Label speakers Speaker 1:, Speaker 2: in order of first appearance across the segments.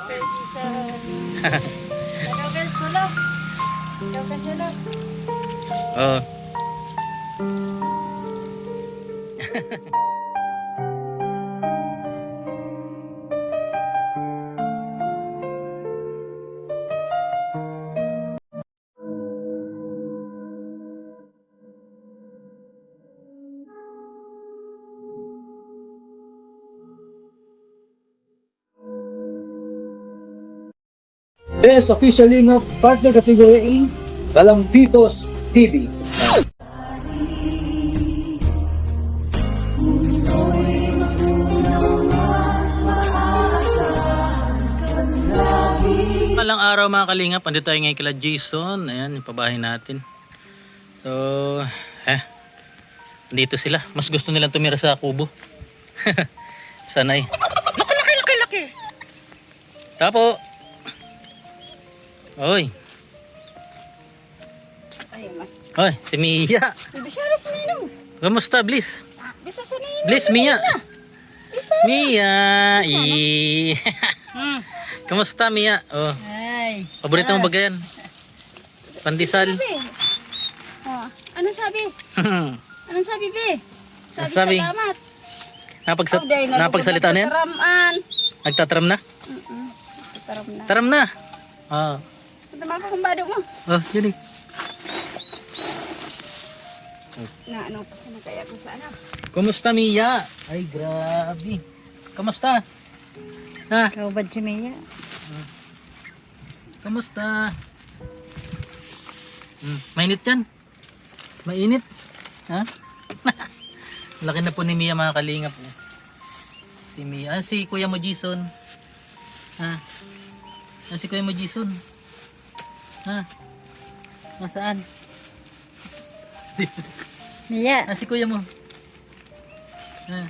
Speaker 1: Kay Jason. Ikaw kan solo. Ikaw kan solo.
Speaker 2: Oh.
Speaker 3: Best official Lingap partner category A, Kalampitos TV.
Speaker 2: Malang araw mga kalingap, andito tayo ngayon kila Jason. Ayan, yung pabahay natin. So, dito sila. Mas gusto nilang tumira sa kubo. Sanay. Laki. Tapo. Oy.
Speaker 1: Ay, mas.
Speaker 2: Oy, si Mia.
Speaker 1: Bisa si Ninong.
Speaker 2: Kamusta, Bliss?
Speaker 1: Bisa si Ninong.
Speaker 2: Bliss, Mia.
Speaker 1: Bisa.
Speaker 2: Mia. Kamusta, Mia? Oh,
Speaker 1: Ay.
Speaker 2: paborito mo ba yan? Pandesal.
Speaker 1: Oh, anong sabi? Anong sabi, Be?
Speaker 2: Sabi?
Speaker 1: Salamat.
Speaker 2: Napagsalita na yan?
Speaker 1: Taraman.
Speaker 2: Nagtatram na?
Speaker 1: Taram na.
Speaker 2: Taram na. Ah.
Speaker 1: Tama ko kung bado mo.
Speaker 2: Oh, yun eh.
Speaker 1: Na ano pa sa kaya ko sa ano?
Speaker 2: Kumusta, Mia? Ay, grabe. Kamusta? Ha?
Speaker 1: Kaubad si Mia.
Speaker 2: Kamusta? Mainit yan? Mainit? Ha? Laki na po ni Mia mga kalingap. Si Mia. Ah, si Kuya mo Jason. Ha? Ah, si Kuya mo Jason. Ha? Nasaan?
Speaker 1: Mia,
Speaker 2: Ah, si Kuya mo. Ha?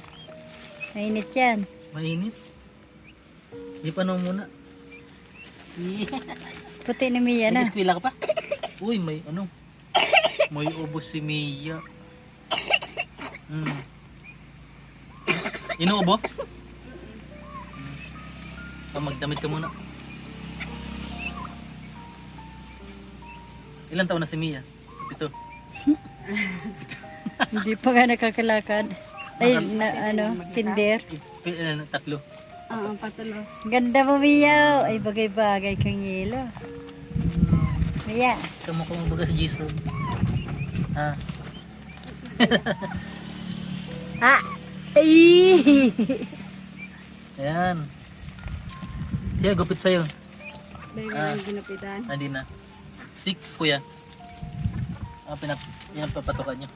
Speaker 1: mainit yan.
Speaker 2: Mainit? Di pa naman muna.
Speaker 1: Puti ni Mia na.
Speaker 2: Nag-eskwela ka pa? Uy, may ano? May ubos si Mia. Inuubo? Magdamit ka muna. Ilan taon na si Mia? Ito.
Speaker 1: Hindi pa nga nakakalakad. Ay, na, ano, kinder.
Speaker 2: Tatlo.
Speaker 1: Oo, patulo.
Speaker 4: Ganda mo, Mia. Ay, bagay-bagay kang yelo. Mia.
Speaker 2: Kamukha mo baga si Jason. Ha?
Speaker 4: Ah! Ay!
Speaker 2: Ayan. Siya, gupit sa'yo.
Speaker 1: Dahil walang ginapitan.
Speaker 2: Hindi na. Si Kuya. Pinapapatukan nyo.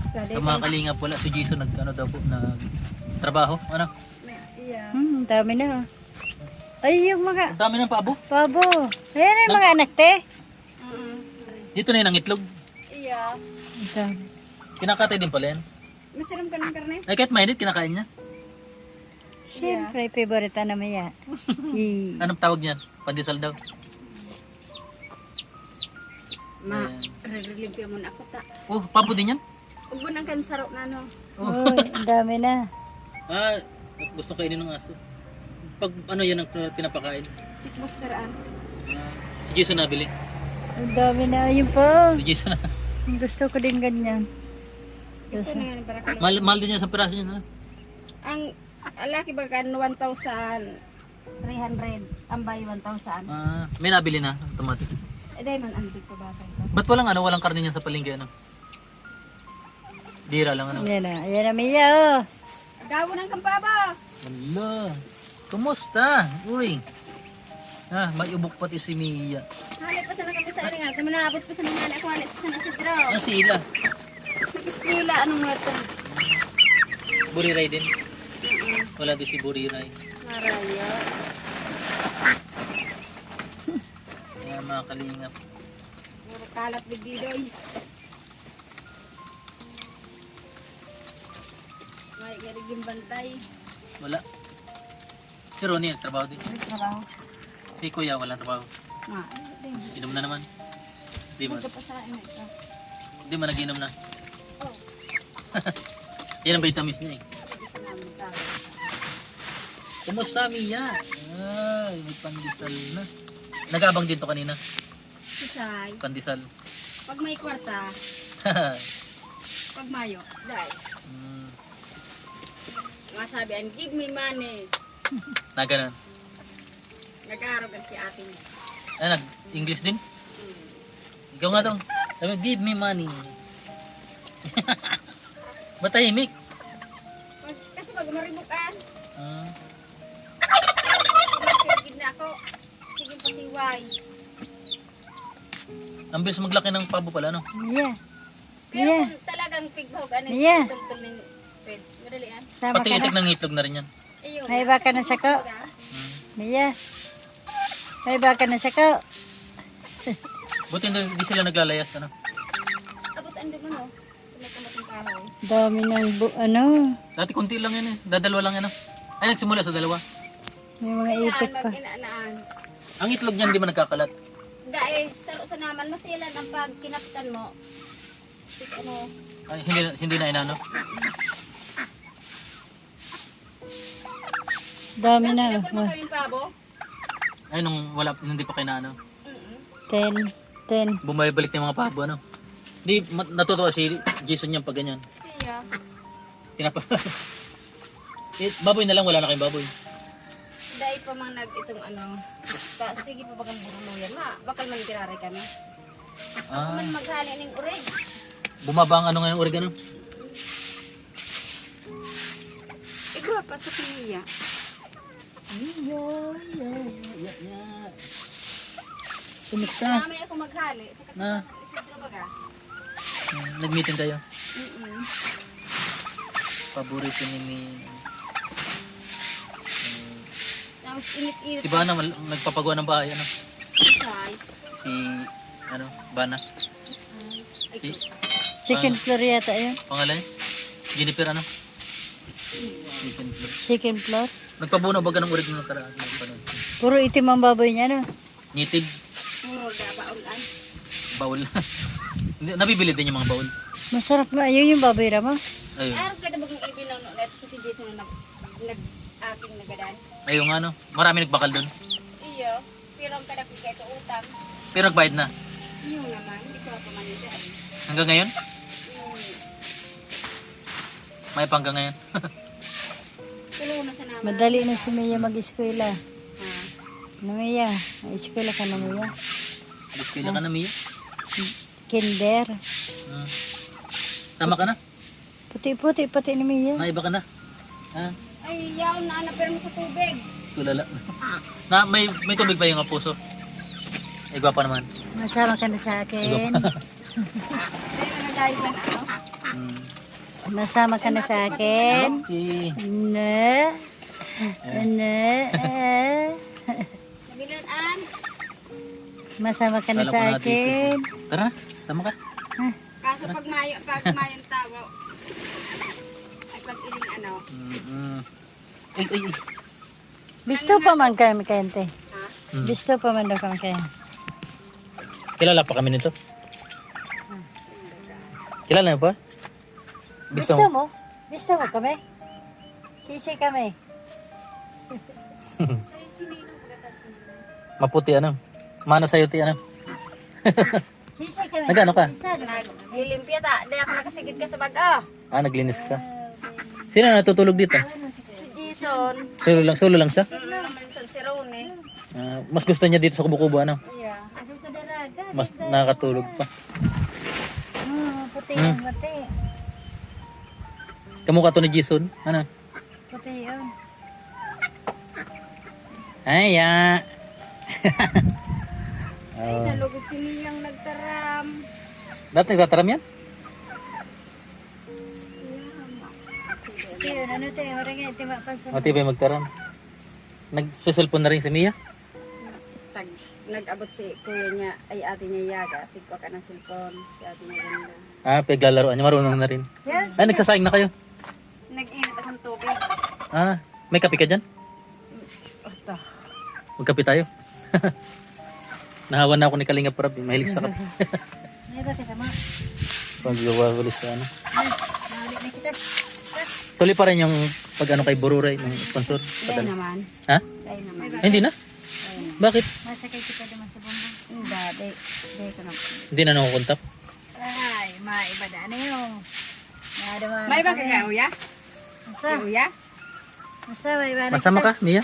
Speaker 2: Sa mga kalingap wala si Jason nag-ano daw po, nag-trabaho. Ano?
Speaker 1: Iya.
Speaker 4: Dami na. Ay, yung mga
Speaker 2: Ang dami ng paabo.
Speaker 4: pabo. Ayan yung mga anak, te.
Speaker 2: Dito na yun ang itlog.
Speaker 1: Iya.
Speaker 4: Ang dami.
Speaker 2: Kinakatay din pala yan.
Speaker 1: Masiram ka ng karne?
Speaker 2: Ay kahit mainit, kinakain niya.
Speaker 4: Siyempre, favorite na Mia.
Speaker 2: Anong tawag niyan? Pandesal daw.
Speaker 1: Ma, re-relieve ka muna ako ta.
Speaker 2: Oh, pabo din yan?
Speaker 1: Ubo ng kansaro na no.
Speaker 4: Uy, ang dami na.
Speaker 2: Ah, gusto kainin ng aso. Pag ano yan ang pinapakain.
Speaker 1: Tikmos karaan.
Speaker 2: Si Jason nabili.
Speaker 4: Ang dami na. Ayun pa.
Speaker 2: Si Jason na.
Speaker 4: Gusto ko din ganyan.
Speaker 1: Gusto na yan para kalo.
Speaker 2: Mahal din yan sa piraso niya.
Speaker 1: Ang alaki ba kan 1,300. Ang bay 1,000.
Speaker 2: May nabili na, automatic.
Speaker 1: Eh dahil man antik ko ba kayo?
Speaker 2: Ba't walang karne niyan sa palengke ano? Bira lang ano.
Speaker 4: Ayan na. Ayan na, Mia. Oh.
Speaker 1: Gawo ng kampaba.
Speaker 2: Hala. Kumusta? Uy. May ubok pati si Mia.
Speaker 1: Halit pa sana kami sa aling at manabot pa sa mga anak ko halit sa San Isidro.
Speaker 2: Ano sila?
Speaker 1: Nag-eskwela anong meto?
Speaker 2: Buriray din. Wala din si Buriray.
Speaker 1: Maraya.
Speaker 2: Ayan mga kalingap.
Speaker 1: Puro kalat bigidoy. May gariging bantay.
Speaker 2: Wala. Si Ronnie, trabaho din.
Speaker 1: Trabaho.
Speaker 2: Si Kuya, walang trabaho.
Speaker 1: Ma, din.
Speaker 2: Inom na naman. Di ba?
Speaker 1: Ito pa sa ina ito.
Speaker 2: Di ba nag-inom na?
Speaker 1: Oh.
Speaker 2: Yan ang vitamins niya eh.
Speaker 1: Isa namin tao.
Speaker 2: Kumusta, Mia? Ay, may pandesal na. Nag-abang din to kanina.
Speaker 1: Sisay.
Speaker 2: Pandesal.
Speaker 1: Pag may kwarta, pag mayo, dahil. Masabi, give me money.
Speaker 2: Na ganun.
Speaker 1: Nag-aarogan si atin.
Speaker 2: Ay, nag-English din? Ikaw nga daw. Sabi, give me money. Matahimik.
Speaker 1: Kasi pag maribukan,
Speaker 2: Hmm.
Speaker 1: magsigid na ako. Sige pa si Y.
Speaker 2: Ang bilis maglaki ng pabo pala, no?
Speaker 4: Mia.
Speaker 1: Pero
Speaker 4: Mia.
Speaker 1: kung talagang pighog, ano
Speaker 4: Mia.
Speaker 1: yung tultul ng peds. Madali yan.
Speaker 4: Sama
Speaker 2: Pati
Speaker 4: ka
Speaker 2: itik
Speaker 4: na.
Speaker 2: ng itlog na rin yan.
Speaker 1: Ayun.
Speaker 4: May iba ka na sako.
Speaker 2: Hmm.
Speaker 4: Mia. May iba ka na sako.
Speaker 2: Buti hindi sila naglalayas, ano?
Speaker 1: Abot ando mo, no? Sa may kamating kahoy.
Speaker 4: Dami ng ano.
Speaker 2: Dati konti lang yan eh. Dadalawa lang yan, no? Ay, nagsimula sa dalawa.
Speaker 4: May mga ipit pa.
Speaker 1: Mag-inaan.
Speaker 2: Ang itlog niyan hindi man nagkakalat.
Speaker 1: Dahil sa naman, masilan ang pag kinaptan mo. Ano,
Speaker 2: Ay, hindi na inano.
Speaker 4: Dami na.
Speaker 1: kinaptan mo yung pabo?
Speaker 2: Ay, nung hindi pa kayo na ano.
Speaker 4: 10. 10.
Speaker 2: Bumabalik na yung mga pabo, ano. Hindi, natutuwa si Jason niyan pag ganyan.
Speaker 1: Siya.
Speaker 2: Pinapa... baboy na lang, wala na kayong baboy.
Speaker 1: Dahil pa man itong ano. Sige pa bakang buruluyan. Bakal man tiraray kami.
Speaker 2: Ah,
Speaker 1: Man maghali ng urig.
Speaker 2: bumaba ang ano ngayon, oregano.
Speaker 1: Igwa pa sa piniya.
Speaker 2: Kumusta?
Speaker 1: Mamay ako maghali. Sa
Speaker 2: Na.
Speaker 1: katasang Isidro baga.
Speaker 2: Nag-meeting kayo.
Speaker 1: Mm-mm.
Speaker 2: Paborito ni Mi.
Speaker 1: Tapos init-init.
Speaker 2: Si Bana, nagpapagawa ng bahay, ano.
Speaker 1: Isay.
Speaker 2: Si, ano, Bana.
Speaker 1: Ay,
Speaker 2: Si,
Speaker 4: Chicken floor yata yun.
Speaker 2: pangalan niya? Jennifer, ano. Chicken floor.
Speaker 4: Chicken floor.
Speaker 2: Nagpabuno ba ng oregano karaan?
Speaker 4: Puro itim ang baboy niya, no?
Speaker 2: Native.
Speaker 1: puro gabaulan.
Speaker 2: Baul. Hindi, nabibili din yung mga baul.
Speaker 4: Masarap nga. Yun yung baboy rama.
Speaker 2: Ayun.
Speaker 1: Araw ka na bagang ibilang no net si Jason na nag-aking nagadan.
Speaker 2: Ayun ano, marami nagbakal doon.
Speaker 1: Iyo, pero ang kadaki kay ito utang.
Speaker 2: Pero nagbayad na.
Speaker 1: Iyo naman, hindi ko pa manidaan.
Speaker 2: Hanggang ngayon? May pa hanggang ngayon.
Speaker 1: Tulo na sa naman.
Speaker 4: Madali na si Mia mag-eskwela.
Speaker 1: Ha.
Speaker 4: Ano Mia? Eskwela ka na Mia?
Speaker 2: Bispila ka na, Mia.
Speaker 4: Kinder.
Speaker 2: Tama ka na?
Speaker 4: Puti-puti pati ni Mia.
Speaker 2: Naiba ka na? Ha?
Speaker 1: Ay, yaon na anak pero mo sa tubig.
Speaker 2: Tulala. Na, may tubig ba yung puso? Ay, gwapa naman.
Speaker 4: Masama ka na sa akin.
Speaker 1: Kaya na dahil yan ano.
Speaker 4: Masama ka na sa akin.
Speaker 2: Okay.
Speaker 4: Na. Na.
Speaker 1: Nabilan
Speaker 4: Masama ka na
Speaker 2: Kala
Speaker 4: sa
Speaker 2: ko natin
Speaker 4: akin.
Speaker 2: ito. Tara, tama ka.
Speaker 1: kaso pag mayong tawo. Ay pag iling ano.
Speaker 2: Ay, ay, ay.
Speaker 4: Bisto pa man kami kente.
Speaker 1: Ha?
Speaker 4: Bisto pa man daw kami kaya.
Speaker 2: Kilala pa kami nito? Kilala mo pa?
Speaker 4: Bisto mo? Bisto mo kami? Sisi kami.
Speaker 1: Sa'yo sinino gatas nila.
Speaker 2: Maputi ano? Mana sa'yo ti ano?
Speaker 4: Sisi kami.
Speaker 2: Nagano ka?
Speaker 1: Naglilimpya ta. Di ako nakasigid ka sa bag.
Speaker 2: Ah, naglinis ka. Sino natutulog dito?
Speaker 1: Si Jason.
Speaker 2: Solo lang siya?
Speaker 1: Minsan si Rone.
Speaker 2: Mas gusto niya dito sa kubo-kubo ano?
Speaker 1: Yeah.
Speaker 2: Mas nakakatulog pa.
Speaker 4: Puti yun, puti.
Speaker 2: Kamukha to ni Jason. Ano?
Speaker 4: Puti yun.
Speaker 2: Aya.
Speaker 1: Ay, nalugod si Miyang nagtaram.
Speaker 2: Dati nagtataram yan?
Speaker 4: Puti yun, ano tayo? Orang nga, tima pa sa...
Speaker 2: Matibay magtaram. Nagsiselfon na rin si Mia?
Speaker 1: Nag-abot si kuya niya, ay ate niya yaga. Tigwa ka ng cellphone. Si ate niya ganda.
Speaker 2: Ah, paglalaroan niya. Marunong na rin.
Speaker 4: Yan,
Speaker 2: Ay, nagsasaing na kayo?
Speaker 1: Nag-init akong tubig.
Speaker 2: Ah, may kape ka dyan?
Speaker 1: Ota.
Speaker 2: Magkape tayo. Nahawan na ako ni Kalinga Prab. Mahilig sa kape.
Speaker 4: Ay, bakit sama?
Speaker 2: Pag-wawalis ka ano.
Speaker 4: Nahalik na kita.
Speaker 2: Tuloy pa rin yung Pag ano kay Bururay, ng sponsor.
Speaker 1: Dahil
Speaker 2: Padala.
Speaker 1: naman.
Speaker 2: Ha?
Speaker 1: Dahil naman.
Speaker 2: Ay, hindi na? Bakit?
Speaker 4: Masakay kita naman sa bumbong.
Speaker 1: Hindi, dahil ko na.
Speaker 2: Hindi na nakukontak?
Speaker 4: Ay, maiba na yun. Nadaman
Speaker 1: May ba kaya, Uya?
Speaker 4: Masa,
Speaker 1: Uya?
Speaker 4: masa, may iba na
Speaker 2: Masama ka, Mia?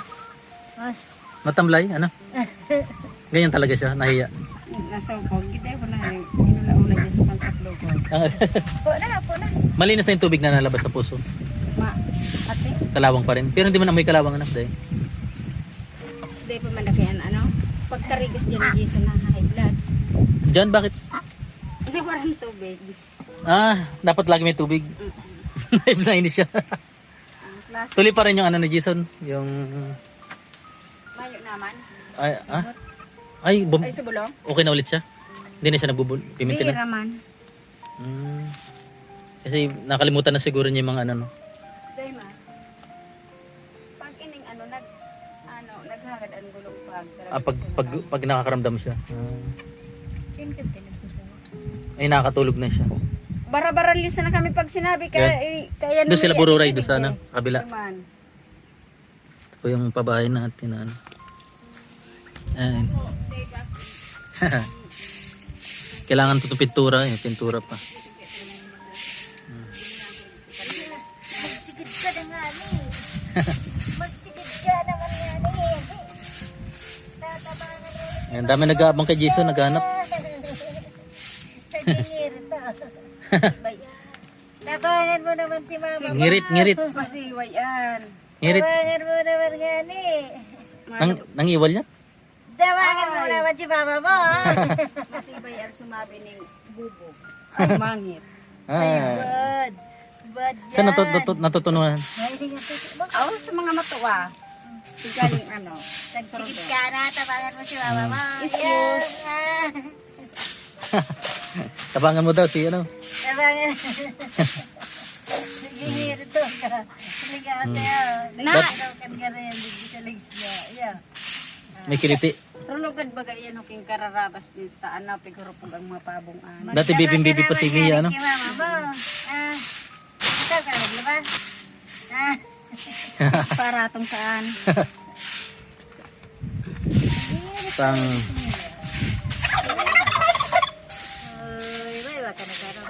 Speaker 4: Mas,
Speaker 2: Matamlay, ano? Ganyan talaga siya, nahiya.
Speaker 1: Nasa upog. Hindi ko na. Inula-una dyan sa pansaplo ko.
Speaker 4: po na.
Speaker 2: Malinis na yung tubig na nalabas sa puso.
Speaker 1: Ate,
Speaker 2: Kalawang pa rin. Pero hindi man amoy kalawang anak dahil.
Speaker 1: dahil pa malakihan, ano? Pagkarigos dyan ng Jason na high blood.
Speaker 2: Diyan, bakit?
Speaker 1: Hindi parang tubig.
Speaker 2: Ah, dapat lagi may tubig. Nainis siya.
Speaker 1: Ang class.
Speaker 2: Tuloy pa rin yung ano ni Jason. Yung...
Speaker 1: Mayo naman.
Speaker 2: Ay,
Speaker 1: Ay, sa bulong?
Speaker 2: okay na ulit siya. Hindi na siya nagbubul. Piminti na.
Speaker 1: Bihira man.
Speaker 2: Kasi nakalimutan na siguro niya yung mga ano. No?
Speaker 1: Dahil ma. Pag ining naghagad ang gulong pag.
Speaker 2: Pag nakakaramdam siya.
Speaker 4: Sino ka tinapos mo?
Speaker 2: Ay, nakakatulog na siya.
Speaker 1: Bara-baralis na kami pag sinabi kaya
Speaker 2: Doon sila Bururay, doon sa ano, kabila.
Speaker 1: Naman.
Speaker 2: Ito po yung pabahay natin na ano. Ayan. Kailangan ito pintura, pintura pa.
Speaker 4: Magsigid ka na nga ni. Magsigid ka naman nga ni. Tatabangan mo.
Speaker 2: Ayan, dami nag-aabang kay Jason, naghanap.
Speaker 4: Nagingir ito. Tabangan mo naman si mama.
Speaker 2: Ngirit, ngirit.
Speaker 1: Pasiwayan.
Speaker 2: Ngirit.
Speaker 4: Tabangan mo naman nga ni.
Speaker 2: Nangiwal niya?
Speaker 4: Tabangan mo naman si mama mo.
Speaker 1: Matibay ang sumabi ni Bubog. Ay, mangit.
Speaker 2: Ah.
Speaker 4: Bad
Speaker 2: Saan natutunuan?
Speaker 1: Ako sa mga matuwa. Sigaling ano.
Speaker 4: Nagsigid ka na. Tabangan mo si mama mo.
Speaker 1: Excuse.
Speaker 2: Tabangan mo daw si ano.
Speaker 4: Tabangan. Nagingir ito. Sige ate. Nagkakaroon ka na yan. Hindi sa legs niya. Yeah.
Speaker 2: May kiliti.
Speaker 1: Tulugad bagay yan huking kararabas din sa ano. Piguro po ang mga pabongan.
Speaker 2: Dati bibing-bibi pa si Mia, ano?
Speaker 4: Kay mama mo. Ikaw ka naglabas.
Speaker 1: Para atong saan.
Speaker 2: Pang...
Speaker 4: Uy, may waka na gano'n.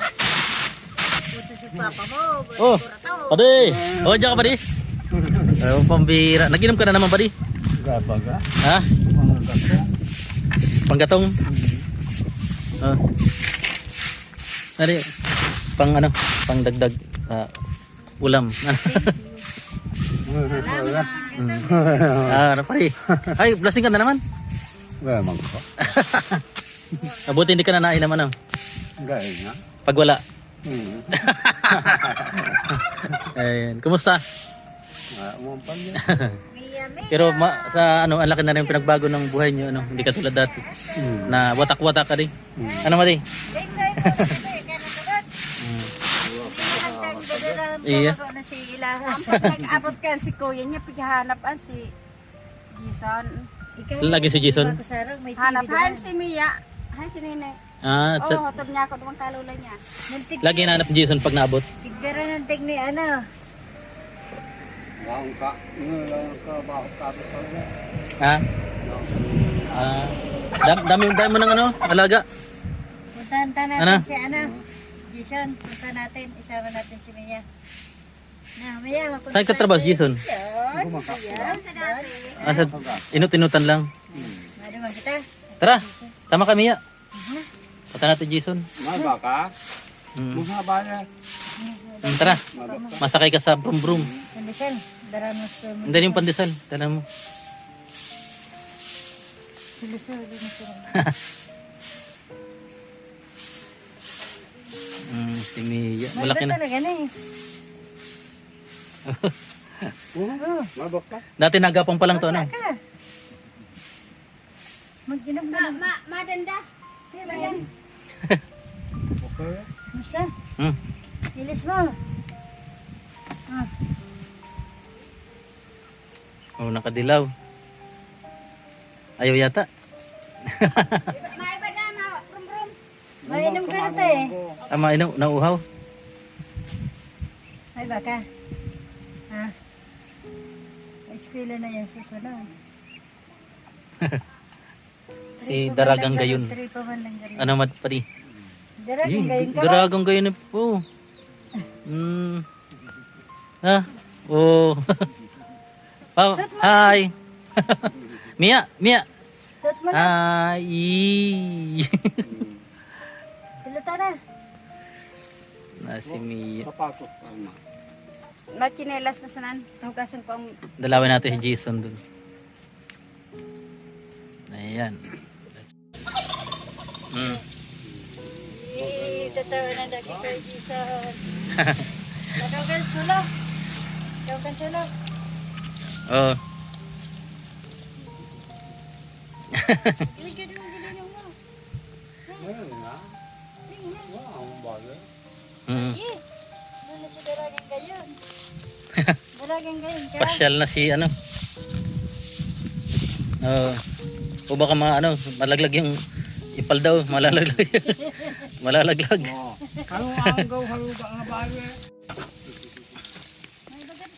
Speaker 4: Puto si papa mo.
Speaker 2: Oh,
Speaker 4: Burato.
Speaker 2: padi! Oh, diyan ka, padi? Oh, pambira. Nag-inom ka na naman, padi?
Speaker 3: Gabaga.
Speaker 2: Ha?
Speaker 3: Mga gatong.
Speaker 2: Panggatong? Oh. Ari, pang ano? Pang dagdag sa ulam. Ah, padi. Ay, blasing ka na naman.
Speaker 3: Gaya man ko.
Speaker 2: Mabuti hindi ka na nainom, ano?
Speaker 3: Gaya nga.
Speaker 2: Pag wala. Ayan. Kumusta?
Speaker 3: Umampan niya.
Speaker 4: Mia, Mia.
Speaker 2: Pero sa ano, ang laki na rin yung pinagbago ng buhay niyo, ano? Hindi ka tulad dati. Na watak-watak ka rin. Ano, Madi? Iya.
Speaker 4: Na si Ilahan.
Speaker 1: Nag-abot ka si kuya niya. Paghahanap ang si Jason.
Speaker 2: Lagi si Jason.
Speaker 1: Hanap si Mia. Hay si Nene.
Speaker 2: Ah,
Speaker 1: Oh, hotob niya ako dumang kalula niya.
Speaker 2: lagi nahanap ni Jason pag naabot.
Speaker 4: Tigdara ng tigni ano.
Speaker 3: Lang ka. Lang ka. Bakit ka ito?
Speaker 2: Ha? Ah, dami mo ng ano, alaga.
Speaker 4: Puntahan natin
Speaker 2: Ano?
Speaker 4: si ano. Jason, punta natin. Isama natin si Mia. Na, Mia, mapunta
Speaker 2: Saan ka trabaho si Jason?
Speaker 4: Jason.
Speaker 2: Ah, sa inut-inutan lang.
Speaker 4: Madumang kita.
Speaker 2: Tara, sama kami ya. Punta natin Jason.
Speaker 3: Maba ka?
Speaker 2: Mm.
Speaker 3: Mahaba niya.
Speaker 2: Tara, masakay ka sa brum brum.
Speaker 4: Sandasal, daramos ko.
Speaker 2: Hindi yung pandesal, tala mo.
Speaker 4: Silusol, di mo sila.
Speaker 2: Si Mia, malaki
Speaker 4: Malaki
Speaker 2: na.
Speaker 4: talaga na eh.
Speaker 3: Maba ka?
Speaker 2: Dati nagapang pa lang to, ano?
Speaker 4: Ka. Mag-inom na.
Speaker 1: Madanda. Sila yan.
Speaker 3: Okay.
Speaker 4: Musta?
Speaker 2: Hmm.
Speaker 4: Ilis mo.
Speaker 2: Oh, nakadilaw. Ayaw yata.
Speaker 1: Maiba na, rum-rum.
Speaker 4: Mainom ka na to eh.
Speaker 2: Ama, nauhaw.
Speaker 4: Ay baka. Ha? eskwela na yan susunod.
Speaker 2: Si Daragang Gayon.
Speaker 4: Tri pa man lang gayon.
Speaker 2: Ano mat pati?
Speaker 4: Daragang gayon ka ba?
Speaker 2: Daragang Gayon na po. Ha? Oh. Oh, hi. Mia.
Speaker 4: Suot mo na.
Speaker 2: Hi.
Speaker 4: Siluta na.
Speaker 2: Na si Mia.
Speaker 3: Sapatos pa na.
Speaker 1: Machinelas na sanan. Hugasan ko ang
Speaker 2: Dalawin natin si Jason dun. Ayan.
Speaker 4: Tatawa na daki kay Jason. Nakagal sulo. Nakagal sulo.
Speaker 2: Oh.
Speaker 4: Ibigay mo ginagawa mo.
Speaker 3: Ngayon na. Wow, ang bagay.
Speaker 4: Eh, doon na si Daragang Gayon. Daragang Gayon ka.
Speaker 2: Pasyal na si ano. Oh. O baka malaglag yung ipal daw, malalaglag. Malalaglag.
Speaker 3: Oo. Ang gaw-haluga nga bagay.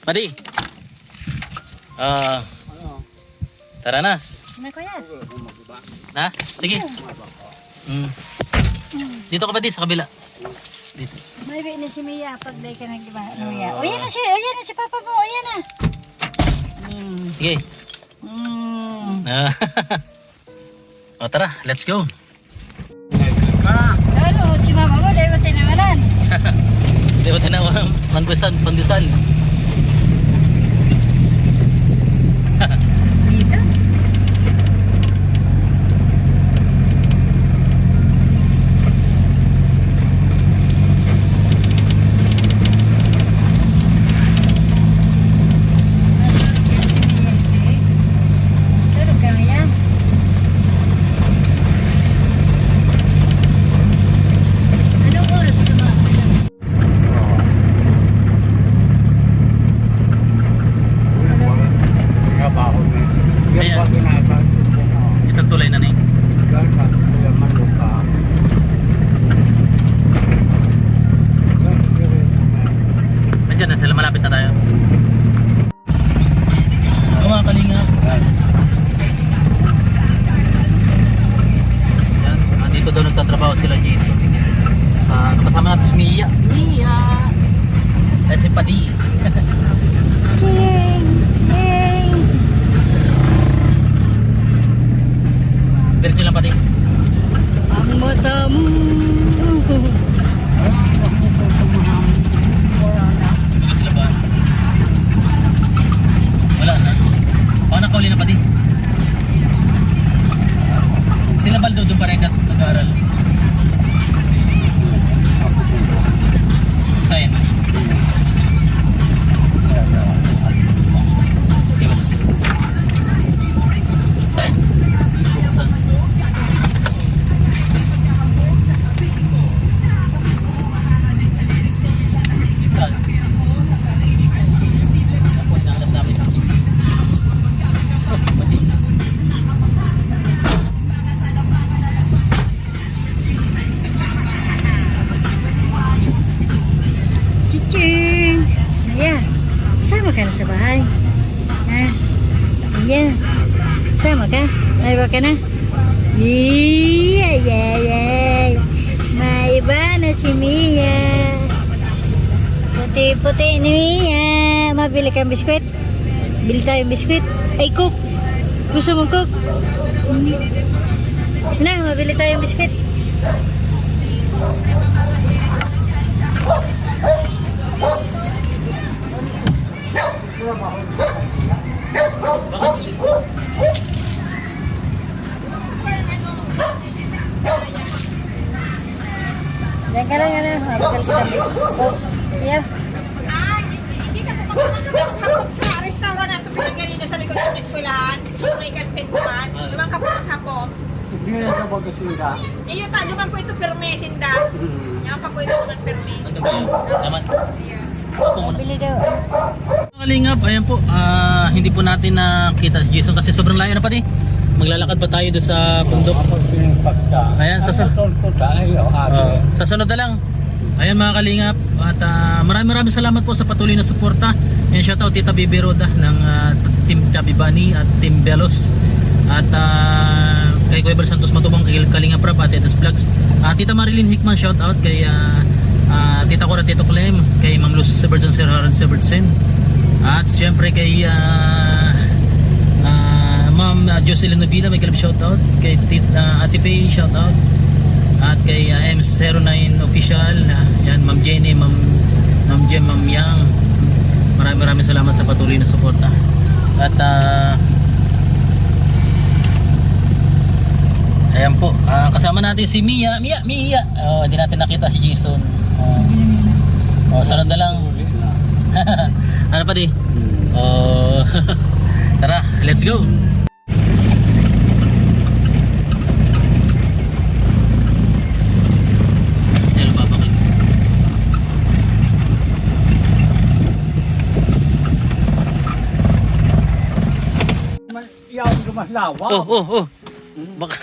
Speaker 2: Padi.
Speaker 3: Ano?
Speaker 2: Tara nas.
Speaker 4: Na kuya.
Speaker 3: Magiba.
Speaker 2: Na? Sige. Dito ka pa di sa kabila. Dito.
Speaker 4: May bi na si Mia pag day ka nag-iba. Ano ya? O yan na si Papa mo. O yan na.
Speaker 2: Sige. O tara, let's go.
Speaker 4: Ano, si Mama mo dahil matay naman.
Speaker 2: Di ba tinawang pandesal?
Speaker 4: Dito. Tulog kami yan. Anong oras naman?
Speaker 3: Trabaho na.
Speaker 2: Ayan.
Speaker 3: Yung ginagawa ko.
Speaker 2: Itong tulay na ni.
Speaker 3: Dahil sa kuya maluka.
Speaker 2: Nandiyan na sila, malapit na tayo. O mga kalinga. Yan, dito daw nagtatrabaho sila Jason. Kasama natin si Mia. Si Padi. Diretso lang Padi.
Speaker 4: Ang mata mo.
Speaker 2: Hindi sila ba? Wala na. Baka nakauli na Padi. Sila Baldo doon pa rin nag-aaral. Saan? Diba?
Speaker 4: Chiching! Ayan. Sama ka na sa bahay. Ha? Ayan. Sama ka? May iba ka na? Ay. May iba na si Mia. Puti-puti ni Mia. Mabili kang biskwit? Bili tayong biskwit? Ay, Cook! Gusto mo Cook? Na, mabili tayong biskwit. Diyan ka lang, mabakal ka kami. Oh, yeah.
Speaker 5: Hindi ka pumaghapon sa restaurant na ito pinagganito sa likod ng eskwelahan. May kanpintuan. Lumang ka pumaghapon.
Speaker 3: Hindi na sa pagkasinda.
Speaker 5: Iyo ta, lumang po ito perme, sinda. Yan pa po ito ng perme.
Speaker 2: Ano ba yun? Laman. Ako muna.
Speaker 4: Bili daw.
Speaker 2: Mga kalingap, ayan po. Hindi po natin nakita si Jason kasi sobrang layo na Padi. Maglalakad pa tayo doon sa bundok.
Speaker 3: Kapag pinagpagta.
Speaker 2: Ayan,
Speaker 3: ko tayo,
Speaker 2: Sa sunod na lang. Ayan mga kalingap. At maraming salamat po sa patuloy na suporta. And shoutout Tita Bibi Roda ng Team Chubby Bunny at Team Belos. At kay Kuya Bal Santos Matubang, kay Kalinga Prab at Edos Vlogs. Tita Marilyn Hickman, shout out kay Tita Cora, Tito Clem, kay Ma'am Lucy Severson, Sir Harold Severson. At syempre kay Ma'am Jocelyn Nobila, may kalab shout out. Kay Ate Faye, shout out. At kay M09 Official, yan, Ma'am Jenny, Ma'am Jem, Ma'am Yang. Maraming salamat sa patuloy na suporta. At ayan po, kasama natin si Mia. Hindi natin nakita si Jason. Sunod na lang. Ano pa di? Tara, let's go.
Speaker 3: Yaw lumaslawa.
Speaker 2: Baka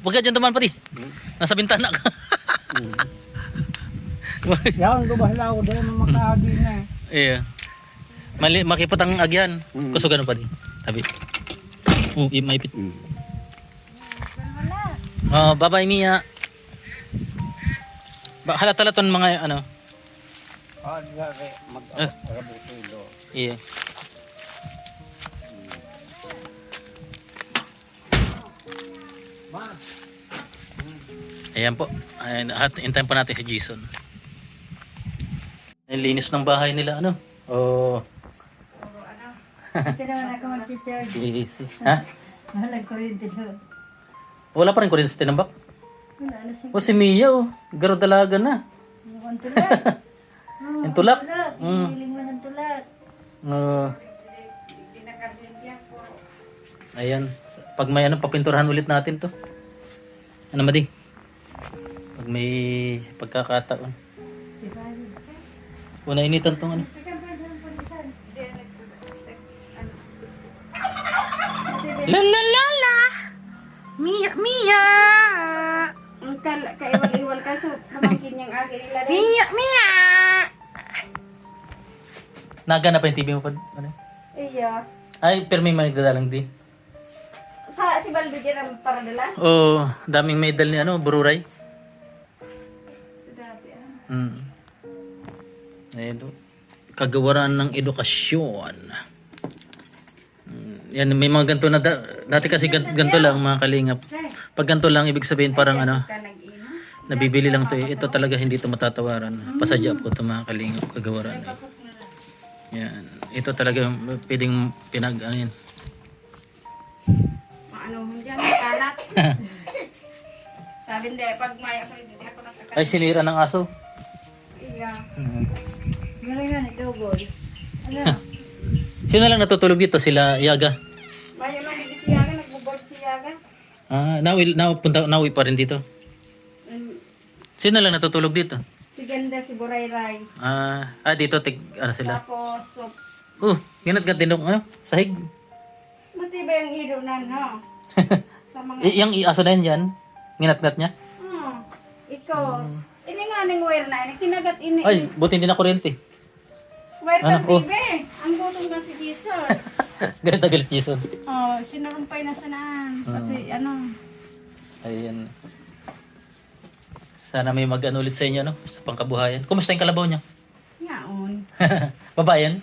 Speaker 2: baka dyan naman pati. Nasa bintana ka.
Speaker 3: Yaw lumaslawa doon ng makahagi na.
Speaker 2: Iya. Mali makipot ang agyan. Kusugan pa di. Tabi. Maipit. Bye-bye Mia. Halata-laton mga ano.
Speaker 3: Mag-rabuto ilo.
Speaker 2: Iya. Ayan po. Hintayin po natin si Jason. Ang linis ng bahay nila, ano?
Speaker 4: Ito naman ako mag-charge.
Speaker 2: Easy. Ha?
Speaker 4: Walang kuryente doon.
Speaker 2: Wala pa rin kuryente sa tinambak?
Speaker 4: Wala, alas yung
Speaker 2: Si Mia, garo dalaga na.
Speaker 4: tulak.
Speaker 2: Yung tulak?
Speaker 4: Hiling mo ng tulak.
Speaker 2: Ayan. Pag may papinturahan ulit natin to. Ano mading? Pag may pagkakataon. Una initan tong ano. La la la la. Mia.
Speaker 1: Ang kaiwal-iwal ka, so pamangkin niyang akin nila rin.
Speaker 2: Mia. Nagana pa yung TV mo pa? Ano?
Speaker 1: Iya.
Speaker 2: Ay, pero may managdadalang din.
Speaker 1: Si Baldo dyan ang paradala?
Speaker 2: Daming medal ni Bururay.
Speaker 1: Sudabi
Speaker 2: Ayun to. Kagawaran ng edukasyon. Yan, may mga ganito na dati kasi ganito lang mga kalingap. Pag ganito lang, ibig sabihin parang nabibili lang to. Ito talaga hindi to matatawaran. Pasadya po to mga kalingap, kagawaran. Yan. Ito talaga pwedeng yan.
Speaker 1: Diyan, kalat. Sabi hindi, pag may ako, hindi ako nakakalit.
Speaker 2: Ay, sinira ng aso.
Speaker 1: Iya.
Speaker 4: Galingan, double. Ano?
Speaker 2: Sino lang natutulog dito? Sila Yaga?
Speaker 1: May ano, hindi si Yaga, nagbo-board si Yaga.
Speaker 2: Nawi pa rin dito. Sino lang natutulog dito?
Speaker 1: Si Ganda, si Burayray.
Speaker 2: Dito, sila.
Speaker 1: Tapos, so,
Speaker 2: Ginat-gat din ng sahig.
Speaker 1: matibay ang ilo na, no? Sa mga...
Speaker 2: Yung aso na yan, ginat-gat niya?
Speaker 1: Ikaw. Ini nga ning wire na, kinagat ini.
Speaker 2: Ay, buti hindi na kuryente.
Speaker 1: Wire
Speaker 2: Ano?
Speaker 1: ka, baby. Ang butong na si Jason.
Speaker 2: Galit na galit, Jason.
Speaker 1: Sinurumpay na sanaan. Pati,
Speaker 2: Ayan. Sana may mag-ano ulit sa inyo, sa pangkabuhayan. Kumusta yung kalabaw niya?
Speaker 1: Yaon.
Speaker 2: Babae yan?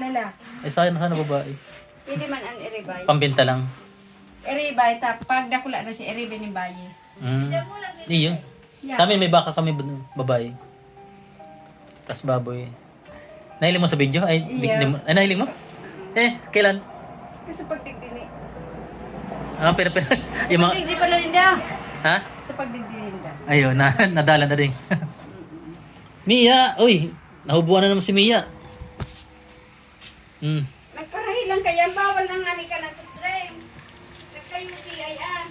Speaker 1: Lala.
Speaker 2: Ay, sana babae.
Speaker 1: Pwede man ang eribay.
Speaker 2: Pambinta lang.
Speaker 1: Eribay, pag dakula na si eribay ni Baye.
Speaker 2: Iyo. Kami may baka kami babae. Tas baboy. Nahiling mo sa video? Ay, nahiling mo? Kailan?
Speaker 1: Kasi pagdigdini.
Speaker 2: Pero yung mga...
Speaker 1: Pagdigdi pa na rin daw.
Speaker 2: Ha?
Speaker 1: Sa pagdigdini daw.
Speaker 2: Ayun, nadala na rin. Mia! Uy! Nahubuan na naman si Mia.
Speaker 1: Nagparahilang kaya, bawal nang ani ka na sa train. Nagka-UTI yan.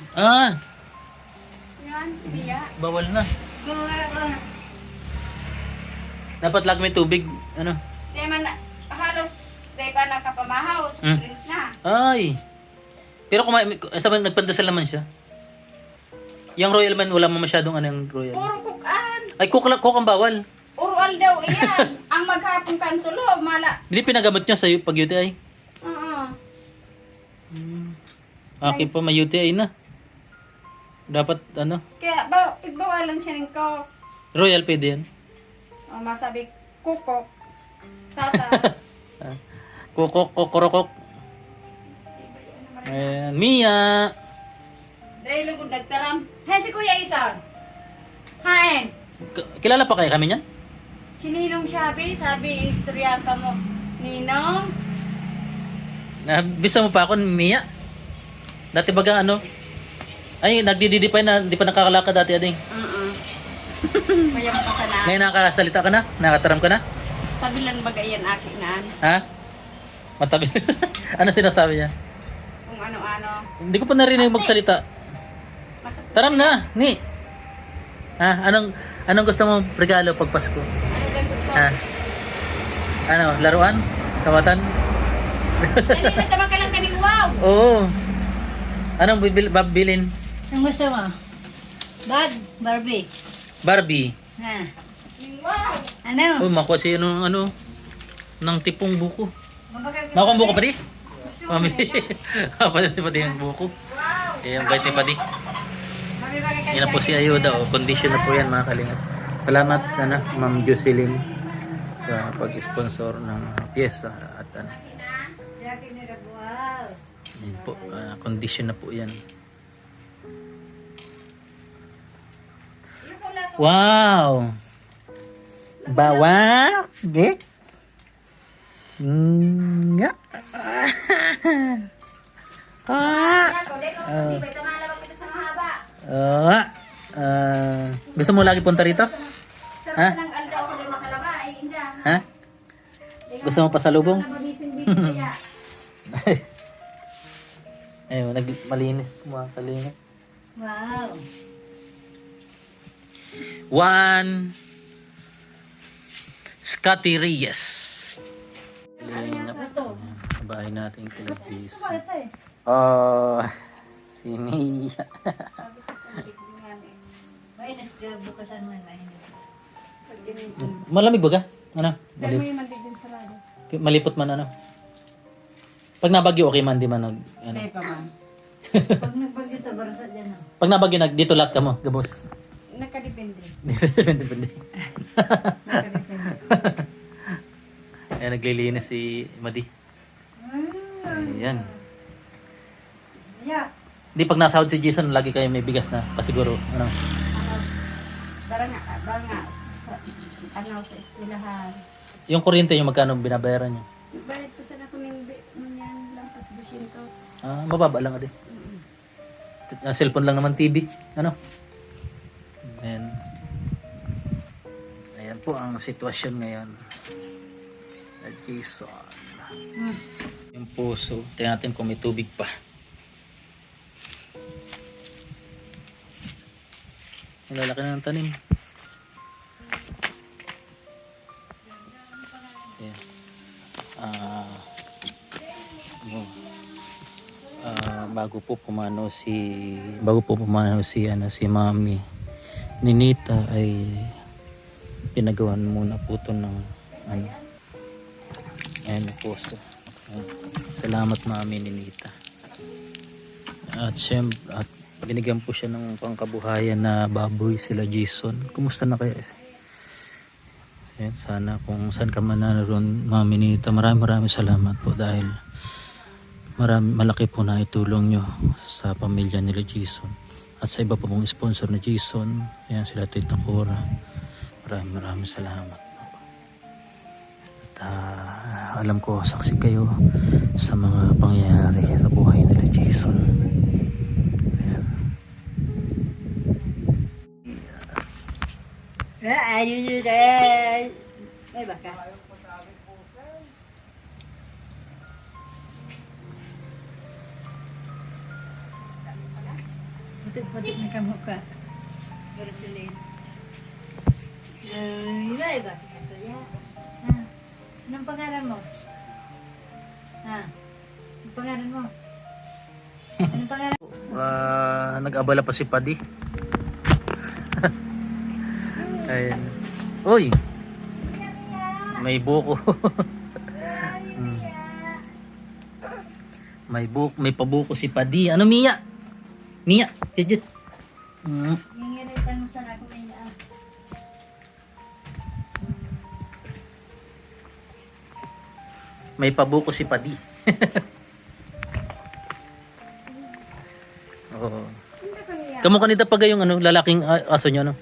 Speaker 1: Yan, si Mia.
Speaker 2: Bawal na. Dapat lagi may tubig.
Speaker 1: Di man, halos, di ba nakapamahaw, drinks na.
Speaker 2: Ay! Pero sabi nagpandasal naman siya. Yung Royal Man, wala mo masyadong yung Royal.
Speaker 1: Puro kukaan.
Speaker 2: Ay, coke ang bawal.
Speaker 1: Oral daw iyan. Ang maghapong kantulo, mala.
Speaker 2: Hindi pinagamot niya sa pag-UTI.
Speaker 1: Oo.
Speaker 2: Akin pa may UTI na. Dapat ano?
Speaker 1: Kaya pigbawalan siya ng ko.
Speaker 2: Royal pwede yan.
Speaker 1: O masabi kukok. Tatas.
Speaker 2: Kukok, kokorokok. Ayan, Mia.
Speaker 1: Dahil lugod nagtaram. Hey, si Kuya Isang. Hain.
Speaker 2: Kilala pa kaya kami niyan?
Speaker 1: Si Ninong sabi, istoryanta mo. Ninong?
Speaker 2: Bisa mo pa ako, Mia? Dati baga ano? Ay, nagdididi pa na, hindi pa nakakalakad dati ading.
Speaker 1: Kaya makasana.
Speaker 2: Ngayon nakakasalita ka na? Nakataram ka na?
Speaker 1: Tabilan bagay yan aking naan.
Speaker 2: Ha? Matabi. Ano sinasabi niya?
Speaker 1: Kung ano-ano.
Speaker 2: Hindi ko pa narinig magsalita.
Speaker 1: Masakit.
Speaker 2: Taram na, ni. Ha? Anong gusto mo regalo pag Pasko?
Speaker 1: Ano lang gusto?
Speaker 2: Ha? Ano, laruan? Kamatan?
Speaker 1: Ay, natama ka lang kaning wow.
Speaker 2: Oo. Anong babilin?
Speaker 4: Ang gusto mo? Bag, Barbie.
Speaker 2: Barbie.
Speaker 4: Ha?
Speaker 1: Wow.
Speaker 4: Ano?
Speaker 2: Oh, makuha siya ng ano, ng tipong buko. Makuha ang buko pa di? Mami. Pala pa di ang buko. Eh, ang bait ni Padi. Yan na po si Ayuda. Oh. Condition na po yan mga kalingap. Salamat na Ma'am Jocelyn sa pag-sponsor ng pyesa at ano. Yan po, condition na po yan. Wow! Bawang! Gek! Nga! Gusto mo lagi punta rito? Ha? Ha? Gusto mo pasalubong? Ayun, malinis mga kalingap.
Speaker 4: Wow.
Speaker 2: 1 Scotty Reyes. Kalingap. Bahay natin kila Jesus. Oh, si Mia.
Speaker 4: Mainit ka, bukasan mo, mainit.
Speaker 2: Malamig ba ka? Ano?
Speaker 1: Dahil mo yung mandig din sarado.
Speaker 2: Malipot man ano? Pag nabagyo, okay man, di man nag... Ano?
Speaker 1: Kaya pa man.
Speaker 4: Pag nagbagyo to, barasa dyan.
Speaker 2: Pag nabagyo, dito lahat ka mo, gabos.
Speaker 1: Nakadepende.
Speaker 2: Depende.
Speaker 1: Nakadepende.
Speaker 2: Ayan, naglilinis si Madi. Ayan.
Speaker 4: Yeah.
Speaker 2: Di pag nasahod si Jason, lagi kayo may bigas na. Pasiguro, ano?
Speaker 1: Baranga. Ano sa eskwelahan.
Speaker 2: Yung kuryente yung magkano binabayaran nyo?
Speaker 1: Bayad ko sana kung yan lampas 200.
Speaker 2: Ah, mababa lang din. Cellphone lang naman, TV. Ano? Ayan. Ayan po ang sitwasyon ngayon. Sa Jason. Yung puso. Tingnan natin kung may tubig pa. Malalaki na ng tanim. Ayan. Bago po pumanaw si Mami Ninita ay pinagawan muna po ito ng ano, ayan po. Salamat Mami Ninita. At siyempre, at binigyan po siya ng pangkabuhayan na baboy sila Jason. Kumusta na kaya? Ayan, sana kung saan ka man naroon Mami Ninita, maraming salamat po dahil malaki po na itulong nyo sa pamilya nila Jason at sa iba pa pong sponsor na Jason. Ayan sila Tita Cora. Maraming salamat. At alam ko saksi kayo sa mga pangyayari sa buhay nila Jason. Ayan.
Speaker 4: Ayun. Ay, baka. Putik na kamukha. Pero silid. Ay, baka. Anong pangalan mo? Anong pangalan mo? Anong pangalan?
Speaker 2: Nag-abala pa si Padi. Ayan. Uy! May buko. May pabuko si Padi. Ano Mia? Mia, Jejit.
Speaker 4: Ngingiritan mo sa ako may
Speaker 2: May pabuko si Padi. Oo. Kamukha ni Dapaga yung ano, lalaking aso niya, no?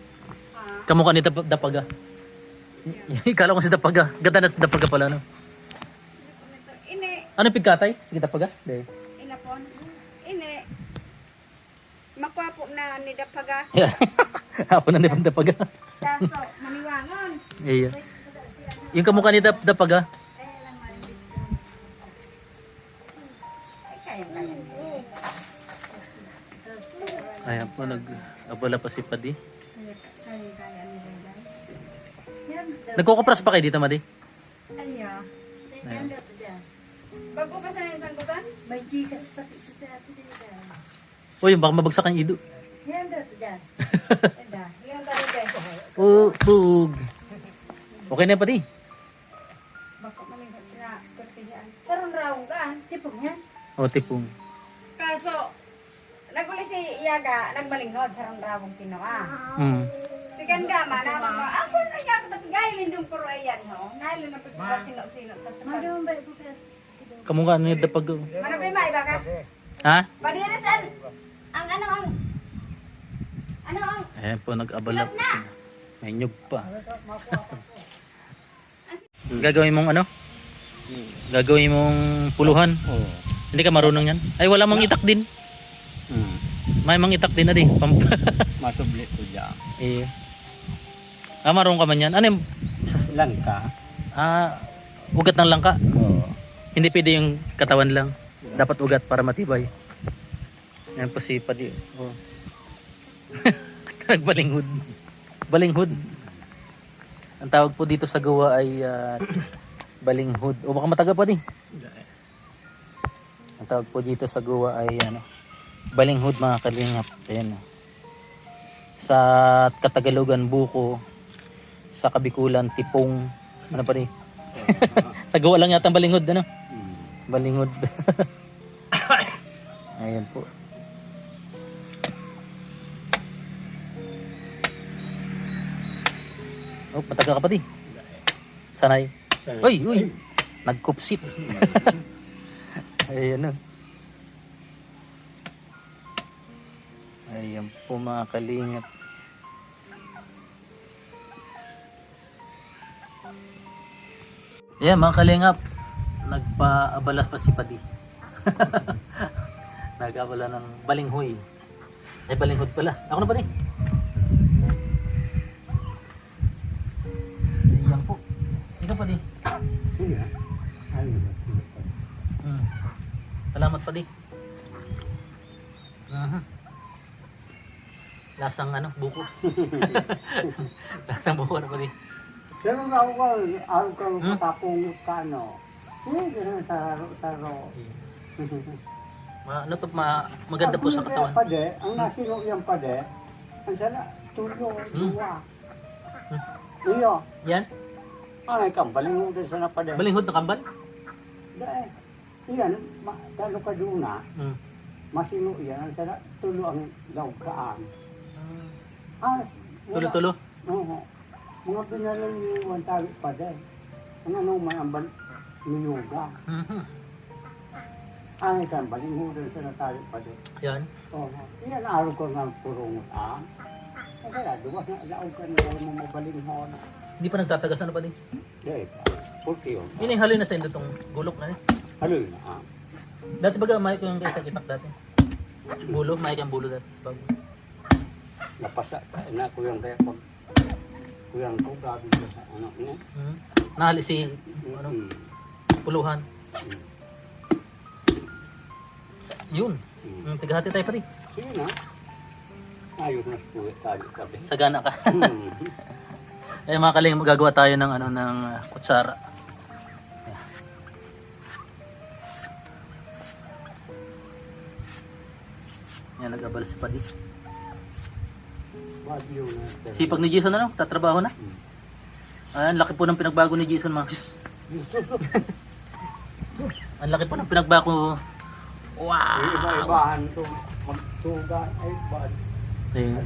Speaker 2: Kamukha ni Dapaga. Ikala ko si Dapaga. Ganda na si Dapaga pala, no?
Speaker 1: Ini,
Speaker 2: Ano pigkatay? Sige Dapaga? Hindi.
Speaker 1: inapon. Ini, makwapo na ni Dapaga.
Speaker 2: Hapon na ni Dapaga.
Speaker 1: Kaso, maniwangon.
Speaker 2: Iya. Yung kamukha ni Dapaga. Ayan po, nag-abala pa si Padi. Nagkukupras pa kayo dito, Madi?
Speaker 1: Ayo.
Speaker 2: Ayan.
Speaker 1: Bago pa sa yung sangkutan?
Speaker 4: May chikas pati sa atin dyan.
Speaker 2: Uy, baka mabagsak ang ido.
Speaker 4: Yan daw dyan.
Speaker 1: Yung karite.
Speaker 2: Pug. Okay na, Padi?
Speaker 1: Bako malingat na pertigaan. Sarong raong gaan.
Speaker 4: Tipog niya.
Speaker 2: O, tipong.
Speaker 1: Kaso, naguli si Yaga, nagmalinghod sa rawong tinoa.
Speaker 2: Mm.
Speaker 1: Si Gandama, naman mo, ako na Yaga, gayalin yung puro ayan, no? Nalin na pagkakal sino-sino.
Speaker 4: Madung ba bukas?
Speaker 2: Kamukha ni Dapaga.
Speaker 1: Manapay ma, iba ka?
Speaker 2: Ha?
Speaker 1: Padirisan! Ang
Speaker 2: Ayan po, nag-abala po sila. May nyug pa. Gagawin mong ano? Gagawin mong puluhan?
Speaker 3: Oo.
Speaker 2: Hindi ka marunong yan? Ay, wala mang itak din. May mang itak din na di.
Speaker 3: Masubli ko dyan.
Speaker 2: Eh. Marunong ka man yan. Ano yung,
Speaker 3: Langka.
Speaker 2: ugat ng langka?
Speaker 3: Oo.
Speaker 2: Hindi pwede yung katawan lang. Dapat ugat para matibay. Ayan po si Padi. Oh. Nagbalinghod. Balinghod. Ang tawag po dito sa gawa ay balinghod. O baka mataga pa din. Ang tawag po dito sa gawa ay ano, balinghod mga kalingap. Ayan. Sa Katagalugan buko, sa Kabikulan tipong, ano pa rin? Sa gawa lang yata ang balinghod, ano? Balinghod. Ayan po. Oh, mataga ka pa di. Sanay. Uy, uy. Nagkupsit. Ayan o. Ayan po mga kalingap. Ayan mga kalingap. Nagpaabala pa si Padi. Nag-abala ng balinghoy. Ay balinghod pala. Ako na Padi. Ayan po. Ikaw Padi.
Speaker 3: Iya. Ayun.
Speaker 2: Salamat Padi. Lasang ano, buko. Lasang buko na Padi.
Speaker 3: Pero ako ka, araw ka matapong ka, no? Hindi, taro.
Speaker 2: Ano to, maganda po sa katawan.
Speaker 3: Pade, ang nasino yung pade, ang sana, tulo, duwa. Iyo,
Speaker 2: Yan,
Speaker 3: ay kambaling mo din sana pade.
Speaker 2: balinghod na kambal.
Speaker 3: Dahil, iyan, talo ka doon na,
Speaker 2: Mm.
Speaker 3: masino yan, ang sana, tulo ang lawkaan.
Speaker 2: Tulo-tulo.
Speaker 3: Oo. Mga pinalang yung tawid pade. Ang ano, may ambal, niyuga. Ay, kambaling mo din sana tawid pade.
Speaker 2: Yan.
Speaker 3: Oo. Iyan, araw ko nga purungot ang. Kaya, duwas na, laog ka na mo mabaling ho na.
Speaker 2: Hindi pa nagtatagas ano Padi.
Speaker 3: Dahil, pulki yun.
Speaker 2: Yun yung haloy na sa ilo tong gulok na eh.
Speaker 3: Haloy na, ha?
Speaker 2: Dati baga, may ko yung kaysa kitak dati. Bulo, may kang bulo dati. Bago.
Speaker 3: Napasa, na ko yung kaya pag, kuyang ko, gabi ko sa ano, niya.
Speaker 2: Nahali si ano,
Speaker 3: Mm.
Speaker 2: puluhan.
Speaker 3: Mm.
Speaker 2: Yun. Tigahati tayo Padi.
Speaker 3: Sige na. Ayos na po tayo kape.
Speaker 2: Sagana ka.
Speaker 3: Hmm.
Speaker 2: Eh mga kaling, magagawa tayo ng ano ng kutsara. Yan, nag-abala si Padi.
Speaker 3: Bagyo na.
Speaker 2: Sipag ni Jason ano, tatrabaho na. Ang laki po ng pinagbago ni Jason, Max. Ang laki po ng pinagbago Wow!
Speaker 3: Iba-ibahan to. Magsugan. Ay, bad.
Speaker 2: Ayun.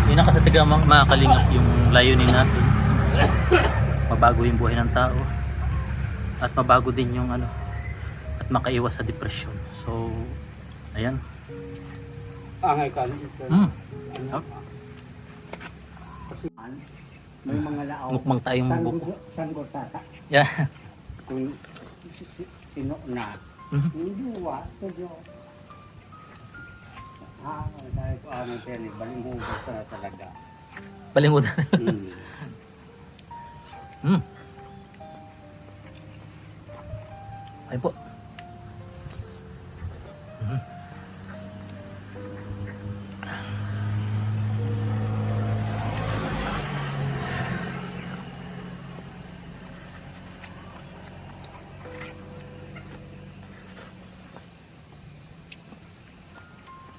Speaker 2: Yun ang kasatigang mga kalingap yung layunin natin. Mabago yung buhay ng tao. At mabago din yung ano. At makaiwas sa depresyon. So, ayan.
Speaker 3: Angay ka. Ito.
Speaker 2: Hmm.
Speaker 3: Kasi may mga lao.
Speaker 2: Mukmang tayong buko.
Speaker 3: Sanggo tata.
Speaker 2: Yeah.
Speaker 3: Kung sino na.
Speaker 2: Mhm.
Speaker 3: Hindi wa. Tudyo. Dahil ko ano tayo. Balinghugas na talaga.
Speaker 2: Palimutan.
Speaker 3: Hmm.
Speaker 2: Hmm. Ayun po. Mhm.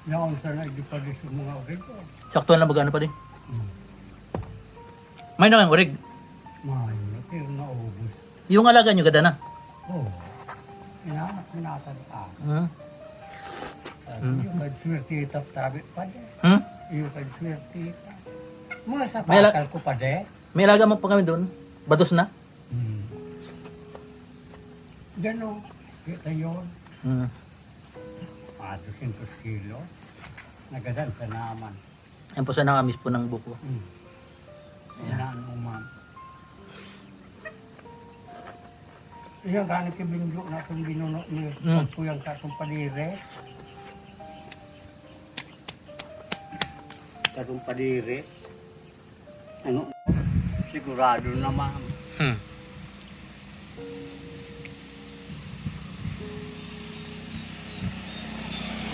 Speaker 3: Yaon sa nagdipali sa mga orig ko.
Speaker 2: Sakto na magano pa din. May na kang urig.
Speaker 3: Mahal, pero naubos.
Speaker 2: Yung alaga nyo gada na.
Speaker 3: Oo. Inanak ko natin
Speaker 2: Hmm?
Speaker 3: Yung kadswerte itap tabi pa de.
Speaker 2: Hmm?
Speaker 3: Yung kadswerte itap. Mga sa
Speaker 2: May ala-
Speaker 3: pakal ko pa de.
Speaker 2: May alaga mo pa kami doon. Bados na.
Speaker 3: Gano'n. Kita yun.
Speaker 2: Hmm.
Speaker 3: 200 kilo. Nagadan sa naman.
Speaker 2: Yan po sa nakamis po ng buko.
Speaker 3: Yan ang man. Iya ganit yung binlo na itong binuno niyo. Pagkuyang katong padire. Katong padire. Ano? Sigurado naman.
Speaker 2: Hmm.